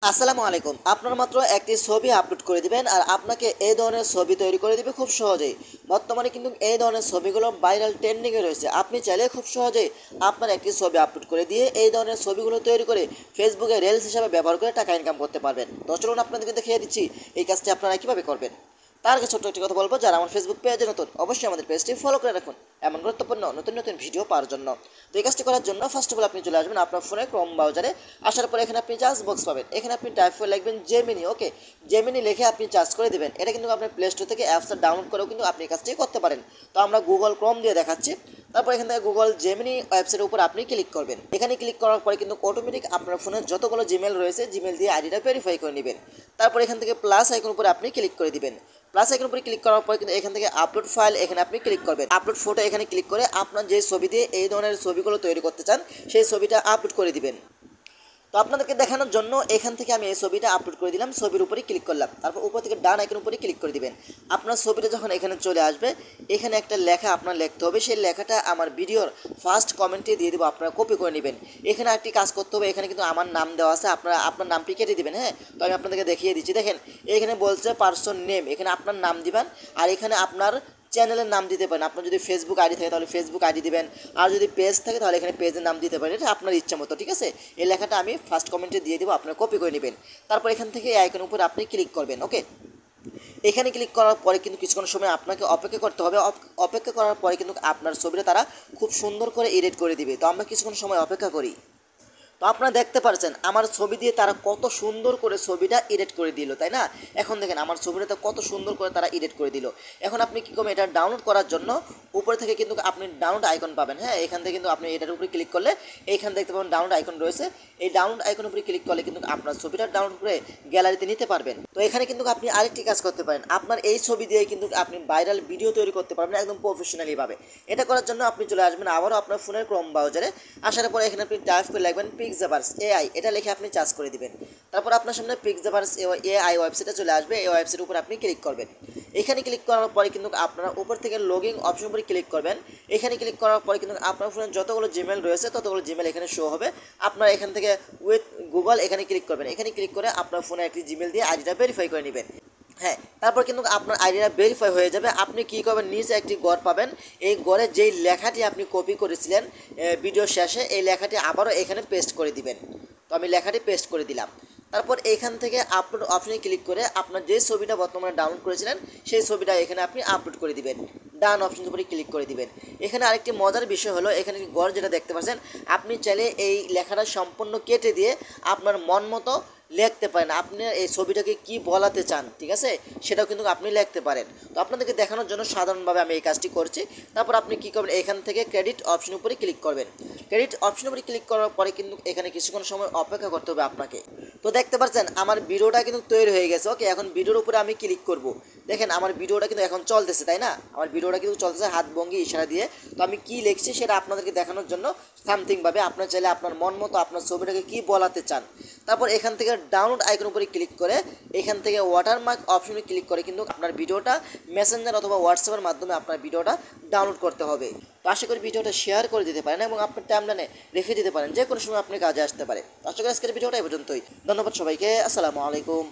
আসসালামু আলাইকুম। আপনার মাত্র একটি ছবি আপলোড করে দিবেন আর আপনাকে এই ধরনের ছবি তৈরি করে দিবে খুব সহজেই। বর্তমানে কিন্তু এই ধরনের ছবিগুলো ভাইরাল ট্রেন্ডিংয়ে রয়েছে। আপনি চাইলে খুব সহজেই আপনার একটি ছবি আপলোড করে দিয়ে এই ধরনের ছবিগুলো তৈরি করে ফেসবুকে রিলস হিসাবে ব্যবহার করে টাকা ইনকাম করতে পারবেন। তো চলুন আপনাদেরকে দেখিয়ে দিচ্ছি এই কাজটি আপনারা কীভাবে করবেন। তার আগে ছোট্ট একটি কথা বলবো, যারা আমার ফেসবুক পেজে নতুন অবশ্যই আমাদের পেজটি ফলো করে রাখুন এমন গুরুত্বপূর্ণ নতুন নতুন ভিডিও পাওয়ার জন্য। তো এই কাজটি করার জন্য ফার্স্ট অফ অল আপনি চলে আসবেন আপনার ফোনে ক্রোম ব্রাউজারে। আসার পরে এখানে আপনি চার্জ বক্স পাবেন, এখানে আপনি টাইপ করে লিখবেন জেমিনি। ওকে, জেমিনি লিখে আপনি চার্জ করে দেবেন। এটা কিন্তু আপনার প্লে স্টোর থেকে অ্যাপসটা ডাউনলোড করেও কিন্তু আপনি এই কাজটি করতে পারেন। তো আমরা গুগল ক্রোম দিয়ে দেখাচ্ছি। তারপর এখান থেকে গুগল জেমিনি ওয়েবসাইটের উপর আপনি ক্লিক করবেন। এখানে ক্লিক করার পরে কিন্তু অটোমেটিক আপনার ফোনে যতগুলো জিমেল রয়েছে জিমেল দিয়ে আইডিটা ভেরিফাই করে নেবেন। তারপর এখান থেকে প্লাস আইকন উপরে আপনি ক্লিক করে দিবেন। প্লাস আইকন উপরে ক্লিক করার পরে কিন্তু এখান থেকে আপলোড ফাইল এখানে আপনি ক্লিক করবেন। আপলোড ফটো এখানে ক্লিক করে আপনার যে ছবি দিয়ে এই ধরনের ছবিগুলো তৈরি করতে চান সেই ছবিটা আপলোড করে দিবেন। তো আপনাদেরকে দেখানোর জন্য এখান থেকে আমি এই ছবিটা আপলোড করে দিলাম, ছবির উপরে ক্লিক করলাম। তারপর উপর থেকে ডান আইকন উপরে ক্লিক করে দিবেন। আপনার ছবিটা যখন এখানে চলে আসবে এখানে একটা লেখা আপনার লিখতে হবে, সেই লেখাটা আমার ভিডিওর ফার্স্ট কমেন্টে দিয়ে দেবো, আপনারা কপি করে নেবেন। এখানে একটি কাজ করতে হবে, এখানে কিন্তু আমার নাম দেওয়া আছে, আপনারা আপনার নামটি কেটে দিবেন। হ্যাঁ, তো আমি আপনাদেরকে দেখিয়ে দিচ্ছি। দেখেন এখানে বলছে পার্সন নেম, এখানে আপনার নাম দিবেন আর এখানে আপনার চ্যানেলের নাম দিতে পারেন। আপনার যদি ফেসবুক আইডি থাকে তাহলে ফেসবুক আইডি দিবেন, আর যদি পেজ থাকে তাহলে এখানে পেজের নাম দিতে পারেন। এটা আপনার ইচ্ছা মতো, ঠিক আছে। এই লেখাটা আমি ফার্স্ট কমেন্টে দিয়ে দেবো, আপনারা কপি করে নেবেন। তারপর এখান থেকে এই আইকনের উপর আপনি ক্লিক করবেন। ওকে, এখানে ক্লিক করার পরে কিন্তু কিছুক্ষণ সময় আপনাকে অপেক্ষা করতে হবে। অপেক্ষা করার পরে কিন্তু আপনার ছবিটা তারা খুব সুন্দর করে এডিট করে দিবে। তো আমরা কিছুক্ষণ সময় অপেক্ষা করি। তো আপনারা দেখতে পাচ্ছেন আমার ছবি দিয়ে তারা কত সুন্দর করে ছবিটা এডিট করে দিল, তাই না। এখন দেখেন আমার ছবিটাতে কত সুন্দর করে তারা এডিট করে দিল। এখন আপনি কী করবেন, এটা ডাউনলোড করার জন্য উপরে থেকে কিন্তু আপনি ডাউনলোড আইকন পাবেন। হ্যাঁ, এখান থেকে কিন্তু আপনি এটার উপরে ক্লিক করলে এইখান দেখতে পাবেন ডাউনলোড আইকন রয়েছে। এই ডাউনলোড আইকনের উপরে ক্লিক করলে কিন্তু আপনার ছবিটা ডাউনলোড করে গ্যালারিতে নিতে পারবেন। তো এখানে কিন্তু আপনি আরেকটি কাজ করতে পারেন, আপনার এই ছবি দিয়ে কিন্তু আপনি ভাইরাল ভিডিও তৈরি করতে পারবেন একদম প্রফেশনালিভাবে। এটা করার জন্য আপনি চলে আসবেন আবারও আপনার ফোনের ক্রোম ব্রাউজারে। আসার পরে এখানে আপনি টাইপ করে লিখবেন পিক্সাভার্স এআই, এটা লিখে আপনি চার্জ করে দিবেন। তারপর আপনার সামনে পিক্সাভার্স এআই ওয়েবসাইটে চলে আসবে। এই ওয়েবসাইটের উপর আপনি ক্লিক করবেন। এখানে ক্লিক করার পরে কিন্তু আপনারা উপর থেকে লগইন অপশন উপরে ক্লিক করবেন। এখানে ক্লিক করার পরে কিন্তু আপনার ফোনে যতগুলো জিমেল রয়েছে ততগুলো জিমেল এখানে শো হবে। আপনারা এখান থেকে উইথ গুগল এখানে ক্লিক করবেন। এখানে ক্লিক করে আপনার ফোনে একটি জিমেল দিয়ে আইডিটা ভেরিফাই করে নেবেন। হ্যাঁ, তারপর কিন্তু আপনার আইডিটা ভেরিফাই হয়ে যাবে। আপনি কী করবেন, নিচে একটি ঘর পাবেন। এই ঘরে যেই লেখাটি আপনি কপি করেছিলেন ভিডিও শেষে, এই লেখাটি আবারও এখানে পেস্ট করে দিবেন। তো আমি লেখাটি পেস্ট করে দিলাম। তারপর এখান থেকে আপলোড অপশনে ক্লিক করে আপনার যে ছবিটা বর্তমানে ডাউনলোড করেছিলেন সেই ছবিটা এখানে আপনি আপলোড করে দিবেন। ডান অপশনের উপরে ক্লিক করে দিবেন। এখানে আরেকটি মজার বিষয় হলো, এখানে ঘর যেটা দেখতে পাচ্ছেন, আপনি চাইলে এই লেখাটা সম্পূর্ণ কেটে দিয়ে আপনার মন মতো লিখতে পারেন। আপনি এই ছবিটাকে কি বলাতে চান, ঠিক আছে, সেটাও কিন্তু আপনি লিখতে পারেন। তো আপনাদেরকে দেখানোর জন্য সাধারণভাবে আমি এই কাজটি করছি। তারপর আপনি কী করবেন, এখান থেকে ক্রেডিট অপশন উপরে ক্লিক করবেন। ক্রেডিট অপশন উপরে ক্লিক করার পরে কিন্তু এখানে কিছুক্ষণ সময় অপেক্ষা করতে হবে আপনাকে। তো দেখতে পাচ্ছেন আমার ভিডিওটা কিন্তু তৈরি হয়ে গেছে। ওকে, এখন ভিডিওর উপরে আমি ক্লিক করব। দেখেন আমার ভিডিওটা কিন্তু এখন চলতেছে, তাই না। আমার ভিডিওটা কিন্তু চলতেছে হাত ভঙ্গি ইশারা দিয়ে। তো আমি কি লিখছি সেটা আপনাদেরকে দেখানোর জন্য সামথিংভাবে আপনার চাইলে আপনার মন মতো আপনার ছবিটাকে কী বলাতে চান। তারপর এখান থেকে ডাউনলোড আইকন উপরে ক্লিক করে এখান থেকে ওয়াটারমার্ক অপশনে ক্লিক করে কিন্তু আপনার ভিডিওটা মেসেঞ্জার অথবা হোয়াটসঅ্যাপের মাধ্যমে আপনার ভিডিওটা ডাউনলোড করতে হবে। তো আশা করি ভিডিওটা শেয়ার করে দিতে পারেন এবং আপনার টাইমলাইনে রেখে দিতে পারেন, যে কোনো সময় আপনার কাজে আসতে পারে। আশা করি আজকের ভিডিওটা এই পর্যন্তই। ধন্যবাদ সবাইকে। আসসালামু আলাইকুম।